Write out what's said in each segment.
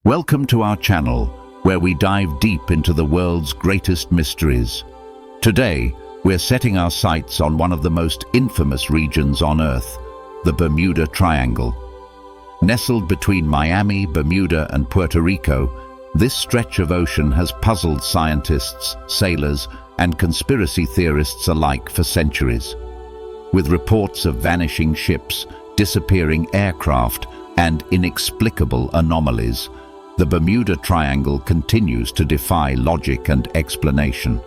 Welcome to our channel, where we dive deep into the world's greatest mysteries. Today, we're setting our sights on one of the most infamous regions on Earth, the Bermuda Triangle. Nestled between Miami, Bermuda, and Puerto Rico, this stretch of ocean has puzzled scientists, sailors, and conspiracy theorists alike for centuries. With reports of vanishing ships, disappearing aircraft, and inexplicable anomalies, the Bermuda Triangle continues to defy logic and explanation.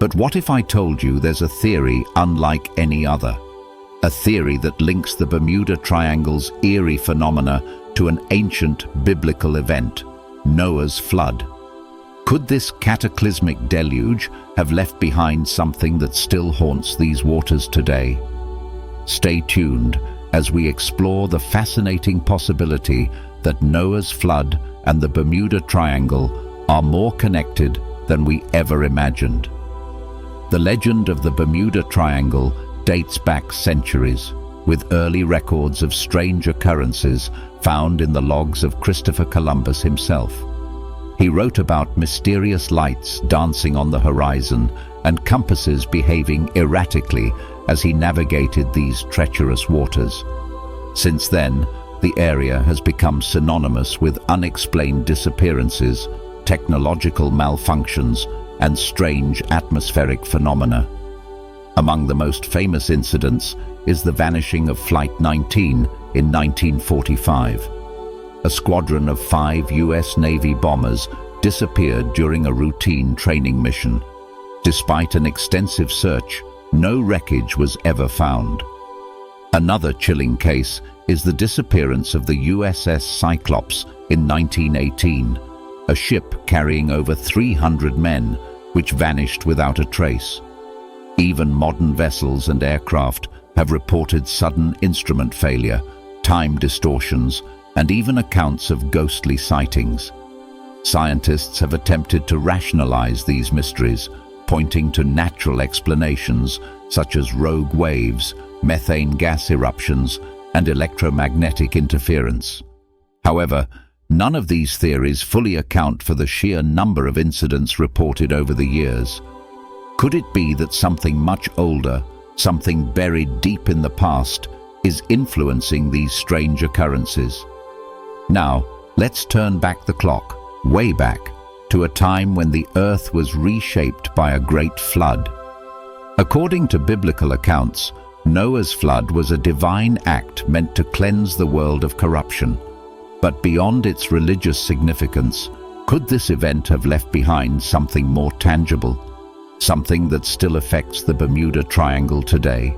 But what if I told you there's a theory unlike any other? A theory that links the Bermuda Triangle's eerie phenomena to an ancient biblical event, Noah's flood. Could this cataclysmic deluge have left behind something that still haunts these waters today? Stay tuned as we explore the fascinating possibility that Noah's flood and the Bermuda Triangle are more connected than we ever imagined. The legend of the Bermuda Triangle dates back centuries, with early records of strange occurrences found in the logs of Christopher Columbus himself. He wrote about mysterious lights dancing on the horizon and compasses behaving erratically as he navigated these treacherous waters. Since then, the area has become synonymous with unexplained disappearances, technological malfunctions, and strange atmospheric phenomena. Among the most famous incidents is the vanishing of Flight 19 in 1945. A squadron of 5 U.S. Navy bombers disappeared during a routine training mission. Despite an extensive search, no wreckage was ever found. Another chilling case is the disappearance of the USS Cyclops in 1918, a ship carrying over 300 men, which vanished without a trace. Even modern vessels and aircraft have reported sudden instrument failure, time distortions, and even accounts of ghostly sightings. Scientists have attempted to rationalize these mysteries, pointing to natural explanations such as rogue waves, methane gas eruptions, and electromagnetic interference. However, none of these theories fully account for the sheer number of incidents reported over the years. Could it be that something much older, something buried deep in the past, is influencing these strange occurrences? Now, let's turn back the clock, way back, to a time when the Earth was reshaped by a great flood. According to biblical accounts, Noah's flood was a divine act meant to cleanse the world of corruption. But beyond its religious significance, could this event have left behind something more tangible? Something that still affects the Bermuda Triangle today?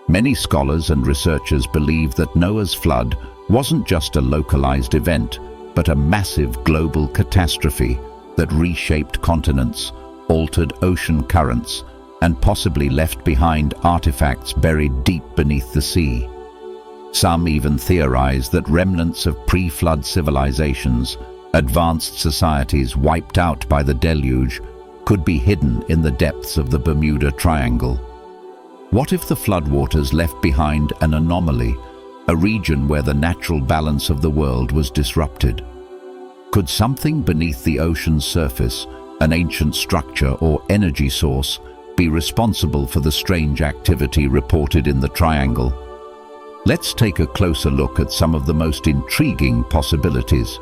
Many scholars and researchers believe that Noah's flood wasn't just a localized event, but a massive global catastrophe that reshaped continents, altered ocean currents, and possibly left behind artifacts buried deep beneath the sea. Some even theorize that remnants of pre-flood civilizations, advanced societies wiped out by the deluge, could be hidden in the depths of the Bermuda Triangle. What if the floodwaters left behind an anomaly, a region where the natural balance of the world was disrupted? Could something beneath the ocean's surface, an ancient structure or energy source, be responsible for the strange activity reported in the Triangle? Let's take a closer look at some of the most intriguing possibilities.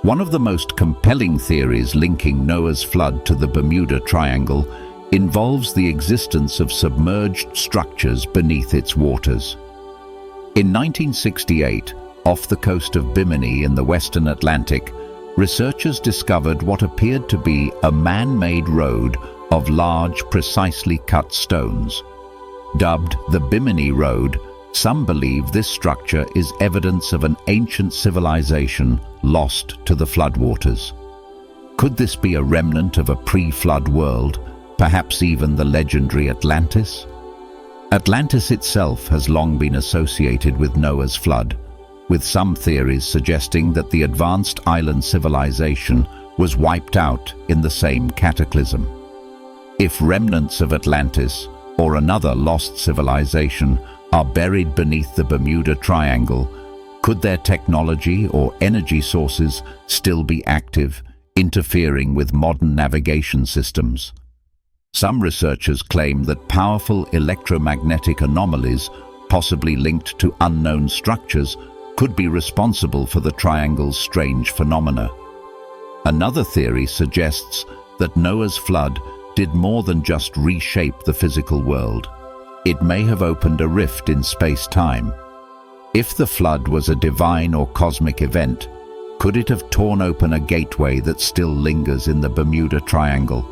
One of the most compelling theories linking Noah's flood to the Bermuda Triangle involves the existence of submerged structures beneath its waters. In 1968, off the coast of Bimini in the western Atlantic, researchers discovered what appeared to be a man-made road of large, precisely cut stones. Dubbed the Bimini Road, some believe this structure is evidence of an ancient civilization lost to the floodwaters. Could this be a remnant of a pre-flood world, perhaps even the legendary Atlantis? Atlantis itself has long been associated with Noah's flood, with some theories suggesting that the advanced island civilization was wiped out in the same cataclysm. If remnants of Atlantis, or another lost civilization, are buried beneath the Bermuda Triangle, Could their technology or energy sources still be active, interfering with modern navigation systems? Some researchers claim that powerful electromagnetic anomalies, possibly linked to unknown structures, could be responsible for the triangle's strange phenomena. Another theory suggests that Noah's flood did more than just reshape the physical world. It may have opened a rift in space-time. If the flood was a divine or cosmic event, could it have torn open a gateway that still lingers in the Bermuda Triangle?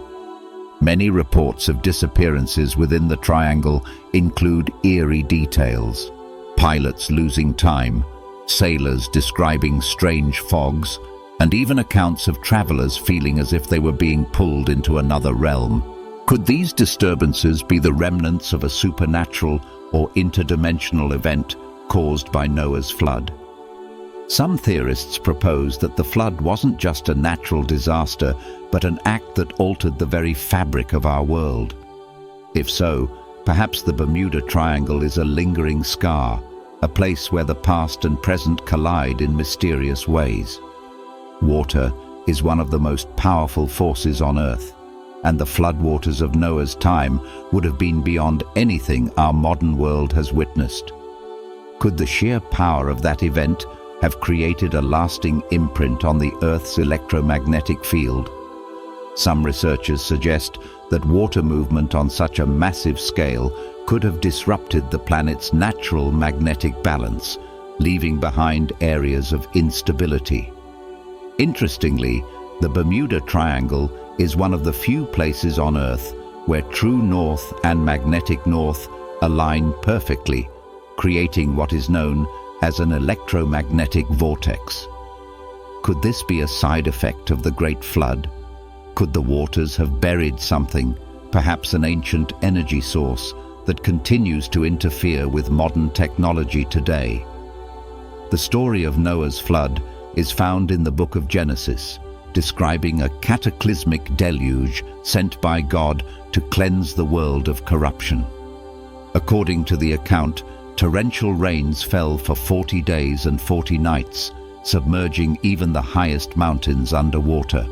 Many reports of disappearances within the triangle include eerie details: pilots losing time, sailors describing strange fogs, and even accounts of travelers feeling as if they were being pulled into another realm. Could these disturbances be the remnants of a supernatural or interdimensional event caused by Noah's flood? Some theorists propose that the flood wasn't just a natural disaster, but an act that altered the very fabric of our world. If so, perhaps the Bermuda Triangle is a lingering scar, a place where the past and present collide in mysterious ways. Water is one of the most powerful forces on Earth, and the floodwaters of Noah's time would have been beyond anything our modern world has witnessed. Could the sheer power of that event have created a lasting imprint on the Earth's electromagnetic field? Some researchers suggest that water movement on such a massive scale could have disrupted the planet's natural magnetic balance, leaving behind areas of instability. Interestingly, the Bermuda Triangle is one of the few places on Earth where true north and magnetic north align perfectly, creating what is known as an electromagnetic vortex. Could this be a side effect of the Great Flood? Could the waters have buried something, perhaps an ancient energy source, that continues to interfere with modern technology today? The story of Noah's flood is found in the book of Genesis, describing a cataclysmic deluge sent by God to cleanse the world of corruption. According to the account, torrential rains fell for 40 days and 40 nights, submerging even the highest mountains underwater.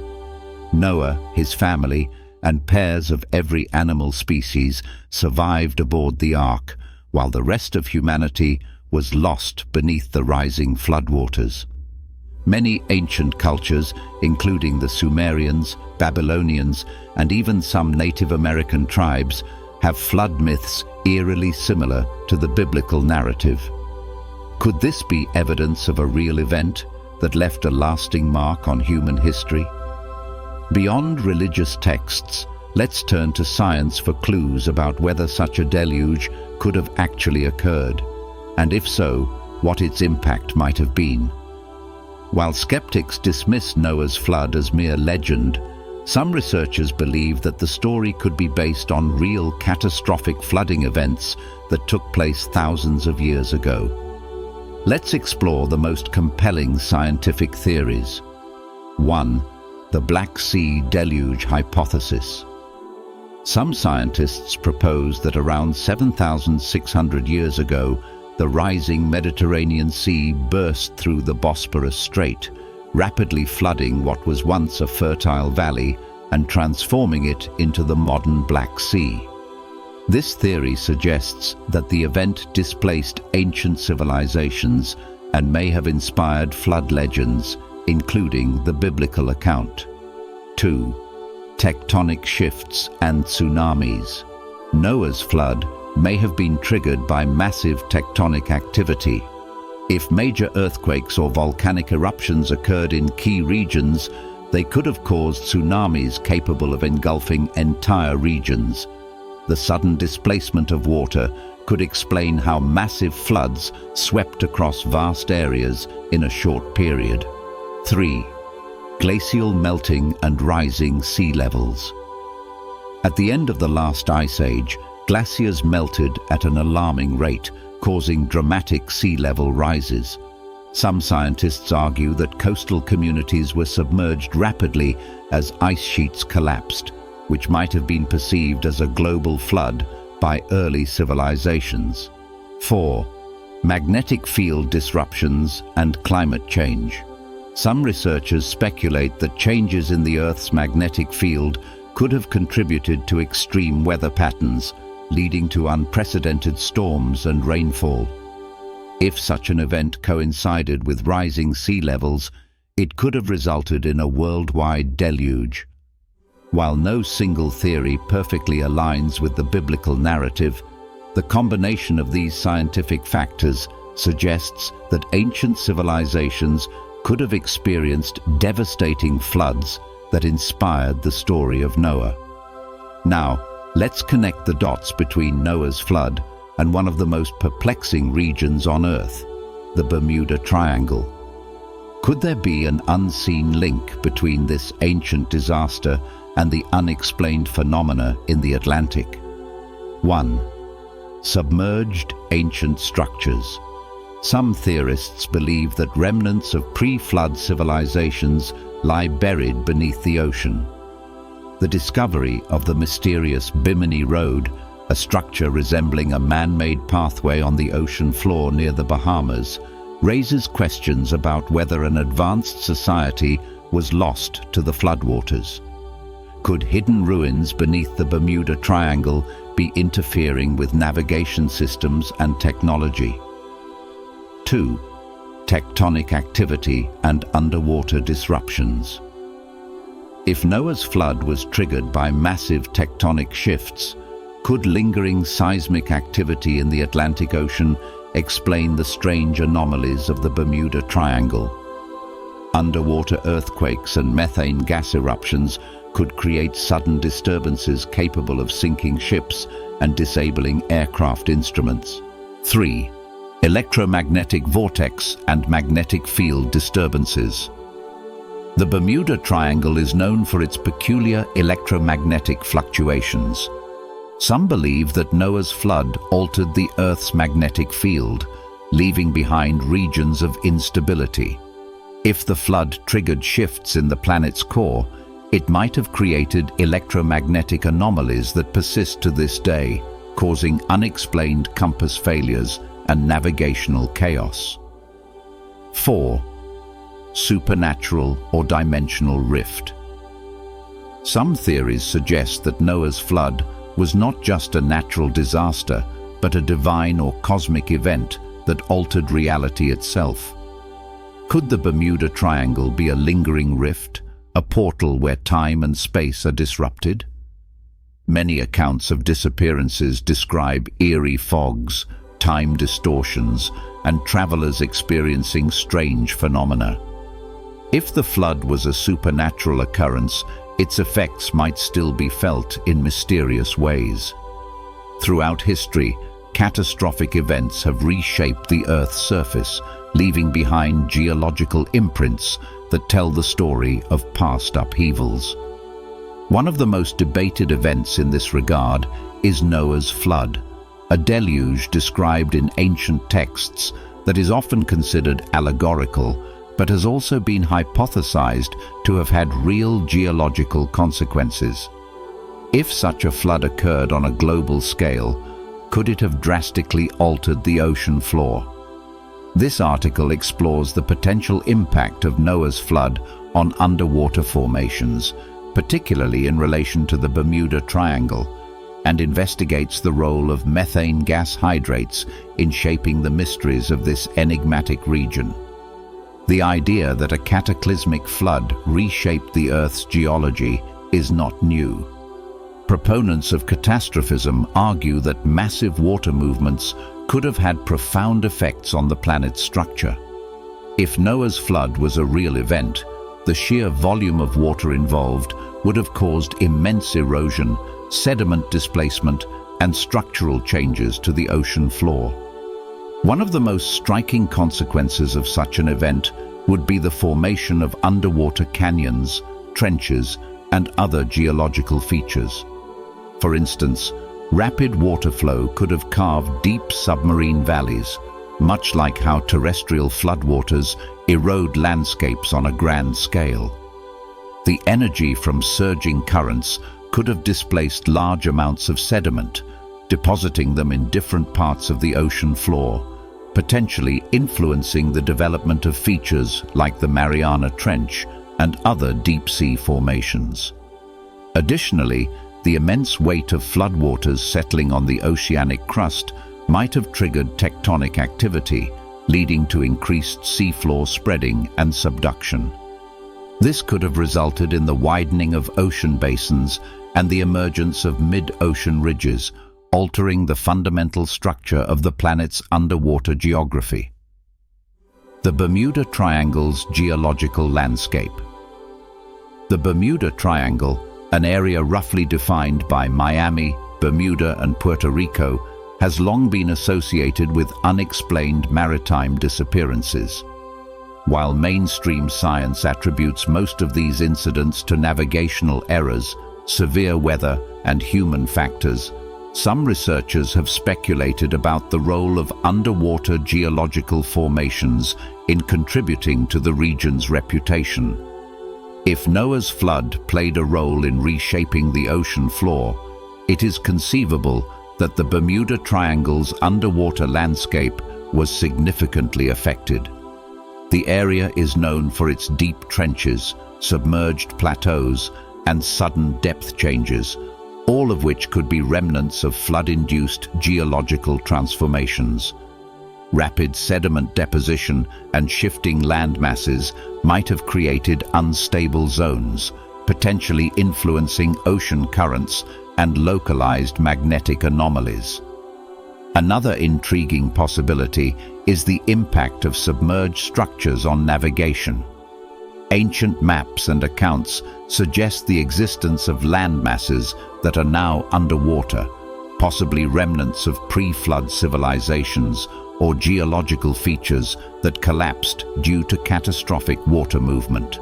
Noah, his family, and pairs of every animal species survived aboard the ark, while the rest of humanity was lost beneath the rising floodwaters. Many ancient cultures, including the Sumerians, Babylonians, and even some Native American tribes, have flood myths eerily similar to the biblical narrative. Could this be evidence of a real event that left a lasting mark on human history? Beyond religious texts, let's turn to science for clues about whether such a deluge could have actually occurred, and if so, what its impact might have been. While skeptics dismiss Noah's flood as mere legend, some researchers believe that the story could be based on real catastrophic flooding events that took place thousands of years ago. Let's explore the most compelling scientific theories. 1. The Black Sea Deluge Hypothesis. Some scientists propose that around 7,600 years ago, the rising Mediterranean Sea burst through the Bosporus Strait, rapidly flooding what was once a fertile valley and transforming it into the modern Black Sea. This theory suggests that the event displaced ancient civilizations and may have inspired flood legends, including the biblical account. 2. Tectonic shifts and tsunamis. Noah's flood may have been triggered by massive tectonic activity. If major earthquakes or volcanic eruptions occurred in key regions, they could have caused tsunamis capable of engulfing entire regions. The sudden displacement of water could explain how massive floods swept across vast areas in a short period. 3. Glacial melting and rising sea levels. At the end of the last ice age, glaciers melted at an alarming rate, causing dramatic sea level rises. Some scientists argue that coastal communities were submerged rapidly as ice sheets collapsed, which might have been perceived as a global flood by early civilizations. 4. Magnetic field disruptions and climate change. Some researchers speculate that changes in the Earth's magnetic field could have contributed to extreme weather patterns, leading to unprecedented storms and rainfall. If such an event coincided with rising sea levels, it could have resulted in a worldwide deluge. While no single theory perfectly aligns with the biblical narrative, the combination of these scientific factors suggests that ancient civilizations could have experienced devastating floods that inspired the story of Noah. Now, let's connect the dots between Noah's flood and one of the most perplexing regions on Earth, the Bermuda Triangle. Could there be an unseen link between this ancient disaster and the unexplained phenomena in the Atlantic? 1. Submerged ancient structures. Some theorists believe that remnants of pre-flood civilizations lie buried beneath the ocean. The discovery of the mysterious Bimini Road, a structure resembling a man-made pathway on the ocean floor near the Bahamas, raises questions about whether an advanced society was lost to the floodwaters. Could hidden ruins beneath the Bermuda Triangle be interfering with navigation systems and technology? 2. Tectonic activity and underwater disruptions. If Noah's flood was triggered by massive tectonic shifts, could lingering seismic activity in the Atlantic Ocean explain the strange anomalies of the Bermuda Triangle? Underwater earthquakes and methane gas eruptions could create sudden disturbances capable of sinking ships and disabling aircraft instruments. 3. Electromagnetic vortex and magnetic field disturbances. The Bermuda Triangle is known for its peculiar electromagnetic fluctuations. Some believe that Noah's flood altered the Earth's magnetic field, leaving behind regions of instability. If the flood triggered shifts in the planet's core, it might have created electromagnetic anomalies that persist to this day, causing unexplained compass failures and navigational chaos. 4. Supernatural or dimensional rift. Some theories suggest that Noah's flood was not just a natural disaster, but a divine or cosmic event that altered reality itself. Could the Bermuda Triangle be a lingering rift, a portal where time and space are disrupted? Many accounts of disappearances describe eerie fogs, time distortions, and travelers experiencing strange phenomena. If the flood was a supernatural occurrence, its effects might still be felt in mysterious ways. Throughout history, catastrophic events have reshaped the Earth's surface, leaving behind geological imprints that tell the story of past upheavals. One of the most debated events in this regard is Noah's flood, a deluge described in ancient texts that is often considered allegorical, but has also been hypothesized to have had real geological consequences. If such a flood occurred on a global scale, could it have drastically altered the ocean floor? This article explores the potential impact of Noah's flood on underwater formations, particularly in relation to the Bermuda Triangle, and investigates the role of methane gas hydrates in shaping the mysteries of this enigmatic region. The idea that a cataclysmic flood reshaped the Earth's geology is not new. Proponents of catastrophism argue that massive water movements could have had profound effects on the planet's structure. If Noah's flood was a real event, the sheer volume of water involved would have caused immense erosion, sediment displacement, and structural changes to the ocean floor. One of the most striking consequences of such an event would be the formation of underwater canyons, trenches, and other geological features. For instance, rapid water flow could have carved deep submarine valleys, much like how terrestrial floodwaters erode landscapes on a grand scale. The energy from surging currents could have displaced large amounts of sediment, depositing them in different parts of the ocean floor, potentially influencing the development of features like the Mariana Trench and other deep-sea formations. Additionally, the immense weight of floodwaters settling on the oceanic crust might have triggered tectonic activity, leading to increased seafloor spreading and subduction. This could have resulted in the widening of ocean basins and the emergence of mid-ocean ridges, altering the fundamental structure of the planet's underwater geography. The Bermuda Triangle's geological landscape. The Bermuda Triangle, an area roughly defined by Miami, Bermuda, and Puerto Rico, has long been associated with unexplained maritime disappearances. While mainstream science attributes most of these incidents to navigational errors, severe weather, and human factors, some researchers have speculated about the role of underwater geological formations in contributing to the region's reputation. If Noah's flood played a role in reshaping the ocean floor, it is conceivable that the Bermuda Triangle's underwater landscape was significantly affected. The area is known for its deep trenches, submerged plateaus, and sudden depth changes, all of which could be remnants of flood-induced geological transformations. Rapid sediment deposition and shifting land masses might have created unstable zones, potentially influencing ocean currents and localized magnetic anomalies. Another intriguing possibility is the impact of submerged structures on navigation. Ancient maps and accounts suggest the existence of land masses that are now underwater, possibly remnants of pre-flood civilizations or geological features that collapsed due to catastrophic water movement.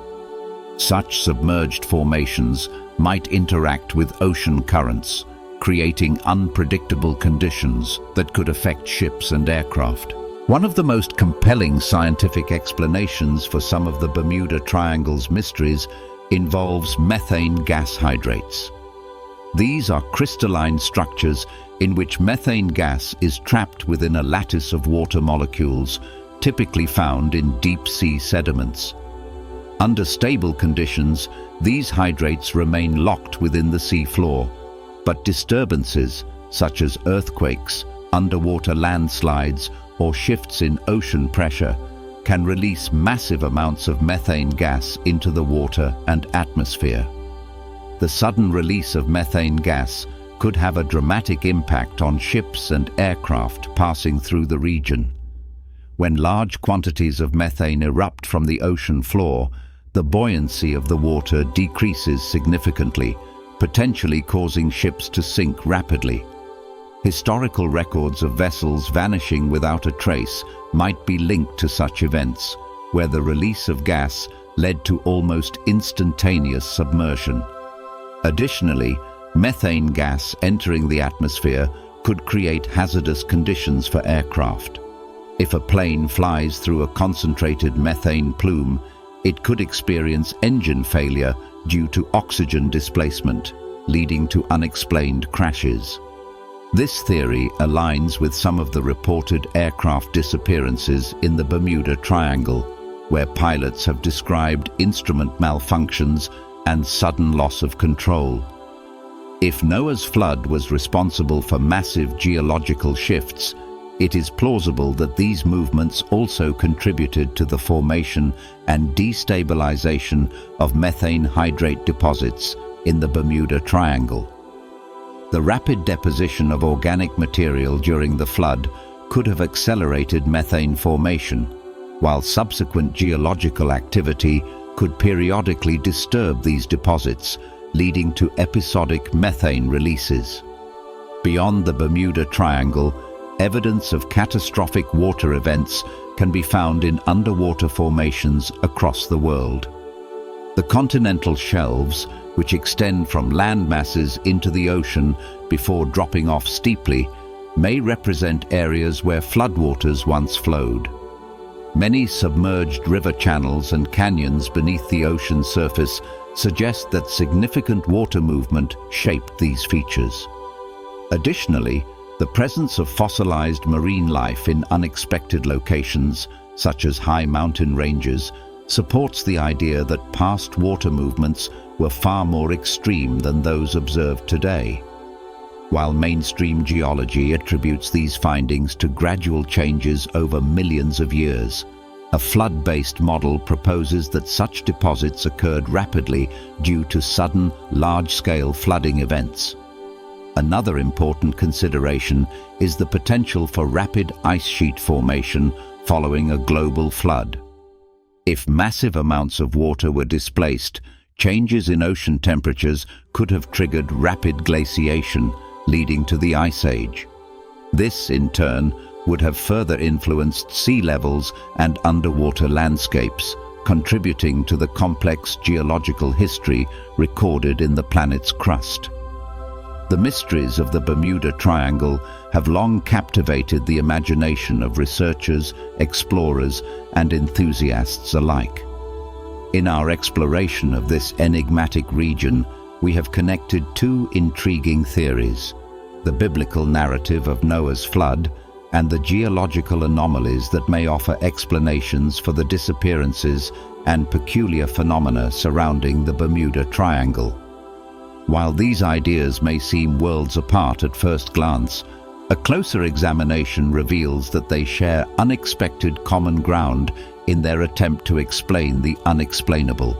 Such submerged formations might interact with ocean currents, creating unpredictable conditions that could affect ships and aircraft. One of the most compelling scientific explanations for some of the Bermuda Triangle's mysteries involves methane gas hydrates. These are crystalline structures in which methane gas is trapped within a lattice of water molecules, typically found in deep-sea sediments. Under stable conditions, these hydrates remain locked within the seafloor, but disturbances, such as earthquakes, underwater landslides, or shifts in ocean pressure, can release massive amounts of methane gas into the water and atmosphere. The sudden release of methane gas could have a dramatic impact on ships and aircraft passing through the region. When large quantities of methane erupt from the ocean floor, the buoyancy of the water decreases significantly, potentially causing ships to sink rapidly. Historical records of vessels vanishing without a trace might be linked to such events, where the release of gas led to almost instantaneous submersion. Additionally, methane gas entering the atmosphere could create hazardous conditions for aircraft. If a plane flies through a concentrated methane plume, it could experience engine failure due to oxygen displacement, leading to unexplained crashes. This theory aligns with some of the reported aircraft disappearances in the Bermuda Triangle, where pilots have described instrument malfunctions and sudden loss of control. If Noah's flood was responsible for massive geological shifts, it is plausible that these movements also contributed to the formation and destabilization of methane hydrate deposits in the Bermuda Triangle. The rapid deposition of organic material during the flood could have accelerated methane formation, while subsequent geological activity could periodically disturb these deposits, leading to episodic methane releases. Beyond the Bermuda Triangle, evidence of catastrophic water events can be found in underwater formations across the world. The continental shelves, which extend from land masses into the ocean before dropping off steeply, may represent areas where floodwaters once flowed. Many submerged river channels and canyons beneath the ocean surface suggest that significant water movement shaped these features. Additionally, The presence of fossilized marine life in unexpected locations, such as high mountain ranges, supports the idea that past water movements were far more extreme than those observed today. While mainstream geology attributes these findings to gradual changes over millions of years, a flood-based model proposes that such deposits occurred rapidly due to sudden, large-scale flooding events. Another important consideration is the potential for rapid ice sheet formation following a global flood. If massive amounts of water were displaced, changes in ocean temperatures could have triggered rapid glaciation, leading to the Ice Age. This, in turn, would have further influenced sea levels and underwater landscapes, contributing to the complex geological history recorded in the planet's crust. The mysteries of the Bermuda Triangle have long captivated the imagination of researchers, explorers, and enthusiasts alike. In our exploration of this enigmatic region, we have connected two intriguing theories: the biblical narrative of Noah's flood and the geological anomalies that may offer explanations for the disappearances and peculiar phenomena surrounding the Bermuda Triangle. While these ideas may seem worlds apart at first glance, a closer examination reveals that they share unexpected common ground in their attempt to explain the unexplainable.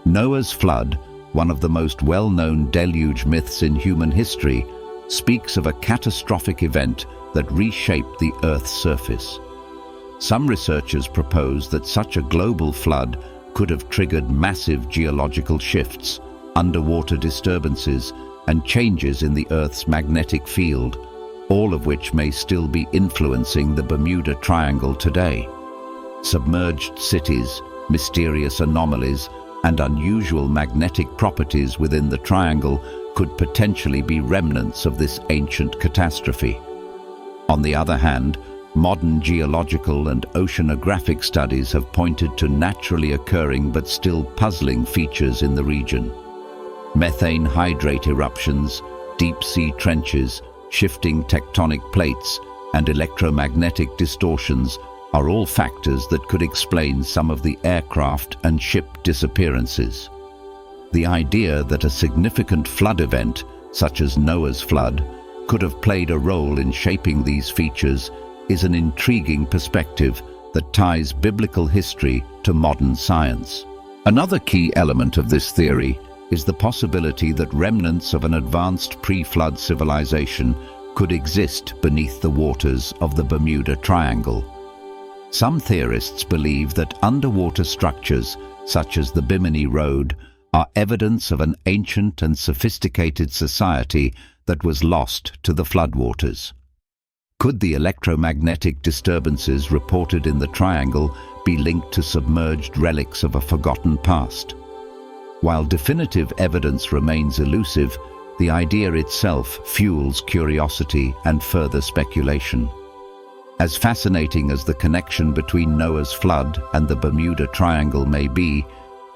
Noah's flood, one of the most well-known deluge myths in human history, speaks of a catastrophic event that reshaped the Earth's surface. Some researchers propose that such a global flood could have triggered massive geological shifts, underwater disturbances, and changes in the Earth's magnetic field, all of which may still be influencing the Bermuda Triangle today. Submerged cities, mysterious anomalies, and unusual magnetic properties within the triangle could potentially be remnants of this ancient catastrophe. On the other hand, modern geological and oceanographic studies have pointed to naturally occurring but still puzzling features in the region. Methane hydrate eruptions, deep-sea trenches, shifting tectonic plates, and electromagnetic distortions are all factors that could explain some of the aircraft and ship disappearances. The idea that a significant flood event, such as Noah's flood, could have played a role in shaping these features is an intriguing perspective that ties biblical history to modern science. Another key element of this theory is the possibility that remnants of an advanced pre-flood civilization could exist beneath the waters of the Bermuda Triangle. Some theorists believe that underwater structures, such as the Bimini Road, are evidence of an ancient and sophisticated society that was lost to the floodwaters. Could the electromagnetic disturbances reported in the triangle be linked to submerged relics of a forgotten past? While definitive evidence remains elusive, the idea itself fuels curiosity and further speculation. As fascinating as the connection between Noah's flood and the Bermuda Triangle may be,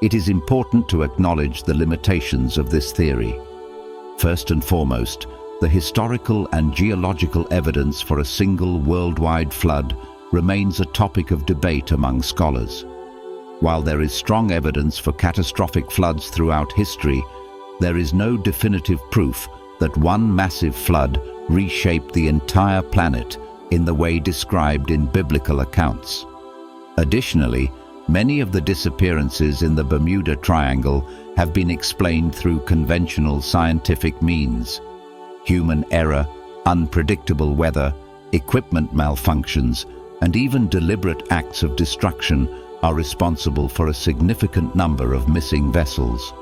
it is important to acknowledge the limitations of this theory. First and foremost, the historical and geological evidence for a single worldwide flood remains a topic of debate among scholars. While there is strong evidence for catastrophic floods throughout history, there is no definitive proof that one massive flood reshaped the entire planet in the way described in biblical accounts. Additionally, many of the disappearances in the Bermuda Triangle have been explained through conventional scientific means. Human error, unpredictable weather, equipment malfunctions, and even deliberate acts of destruction are responsible for a significant number of missing vessels.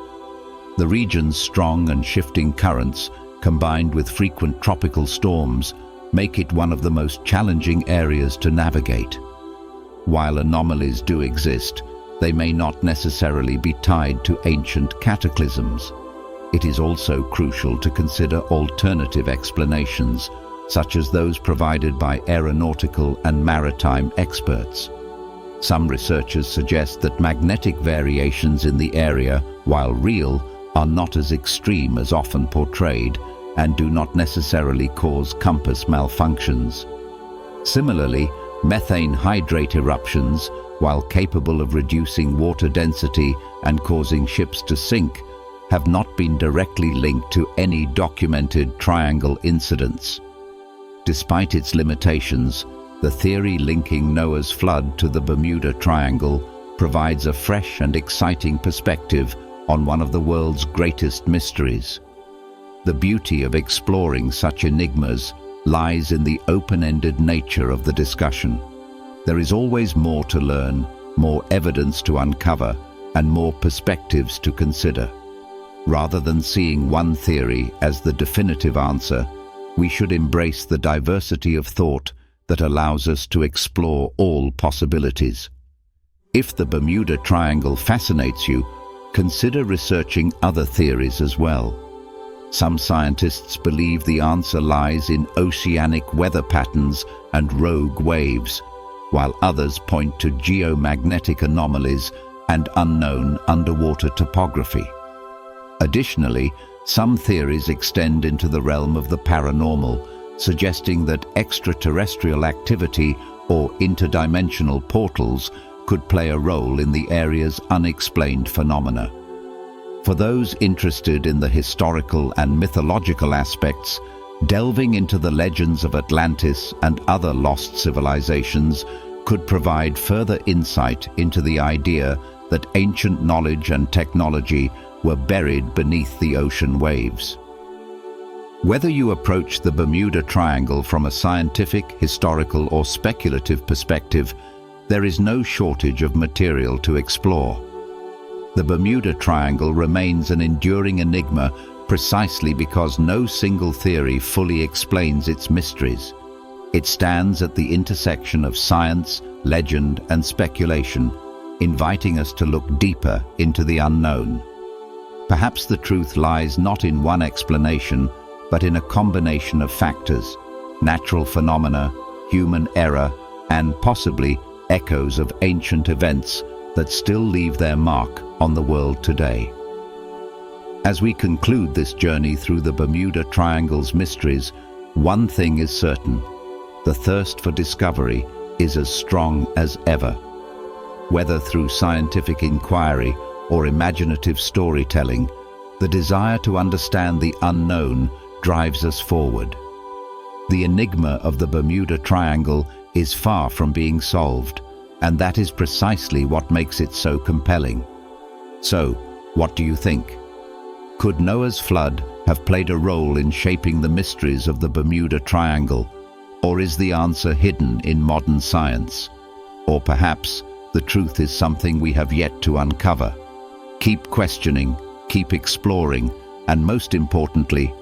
The region's strong and shifting currents, combined with frequent tropical storms, make it one of the most challenging areas to navigate. While anomalies do exist, they may not necessarily be tied to ancient cataclysms. It is also crucial to consider alternative explanations, such as those provided by aeronautical and maritime experts. Some researchers suggest that magnetic variations in the area, while real, are not as extreme as often portrayed, and do not necessarily cause compass malfunctions. Similarly, methane hydrate eruptions, while capable of reducing water density and causing ships to sink, have not been directly linked to any documented triangle incidents. Despite its limitations, the theory linking Noah's flood to the Bermuda Triangle provides a fresh and exciting perspective on one of the world's greatest mysteries. The beauty of exploring such enigmas lies in the open-ended nature of the discussion. There is always more to learn, more evidence to uncover, and more perspectives to consider. Rather than seeing one theory as the definitive answer, we should embrace the diversity of thought that allows us to explore all possibilities. If the Bermuda Triangle fascinates you, consider researching other theories as well. Some scientists believe the answer lies in oceanic weather patterns and rogue waves, while others point to geomagnetic anomalies and unknown underwater topography. Additionally, some theories extend into the realm of the paranormal, suggesting that extraterrestrial activity or interdimensional portals could play a role in the area's unexplained phenomena. For those interested in the historical and mythological aspects, delving into the legends of Atlantis and other lost civilizations could provide further insight into the idea that ancient knowledge and technology were buried beneath the ocean waves. Whether you approach the Bermuda Triangle from a scientific, historical, or speculative perspective, there is no shortage of material to explore. The Bermuda Triangle remains an enduring enigma precisely because no single theory fully explains its mysteries. It stands at the intersection of science, legend, and speculation, inviting us to look deeper into the unknown. Perhaps the truth lies not in one explanation, but in a combination of factors: natural phenomena, human error, and possibly echoes of ancient events that still leave their mark on the world today. As we conclude this journey through the Bermuda Triangle's mysteries, one thing is certain: the thirst for discovery is as strong as ever. Whether through scientific inquiry or imaginative storytelling, the desire to understand the unknown drives us forward. The enigma of the Bermuda Triangle is far from being solved, and that is precisely what makes it so compelling. So, what do you think? Could Noah's flood have played a role in shaping the mysteries of the Bermuda Triangle, or is the answer hidden in modern science? Or perhaps the truth is something we have yet to uncover. Keep questioning, keep exploring, and most importantly,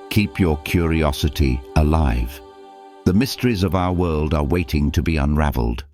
keep your curiosity alive. The mysteries of our world are waiting to be unraveled.